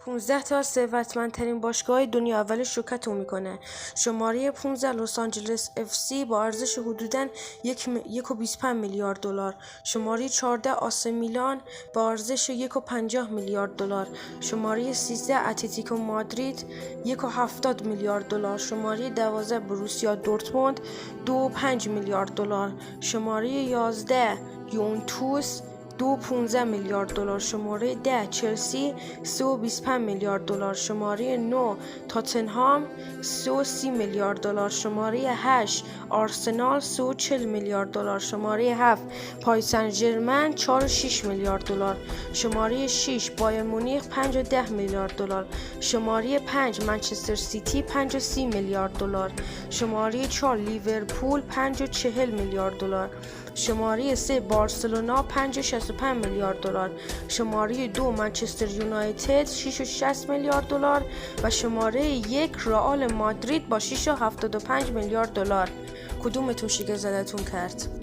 15 تا ثروتمندترین باشگاه دنیا اول شوکتون میکنه. شماره 15 لس آنجلس اف سی با ارزش حدوداً 1.25 میلیارد دلار. شماره 14 آسه میلان با ارزش 1.50 میلیارد دلار. شماره 13 اتلتیکو مادرید 1.70 میلیارد دلار. شماره 12 بروسیا دورتموند 2.5 میلیارد دلار. شماره 11 یوونتوس 2.15 میلیارد دلار. شماره 10 چلسی 3.25 میلیارد دلار. شماره 9 تاتنهام 3.30 میلیارد دلار. شماره 8 آرسنال 3.40 میلیارد دلار. شماره 7 پاریس سن ژرمن 4.6 میلیارد دلار. شماره 6 بایر مونیخ 5.10 میلیارد دلار. شماره 5 منچستر سیتی 5.30 میلیارد دلار. شماره 4 لیورپول 5.40 میلیارد دلار. شماره 3 بارسلونا 5.65 میلیارد دلار. شماره 2 منچستر یونایتد 6.60 میلیارد دلار و شماره 1 رئال مادرید با 6.75 میلیارد دلار. کدومتون شیگه زدتون کرد؟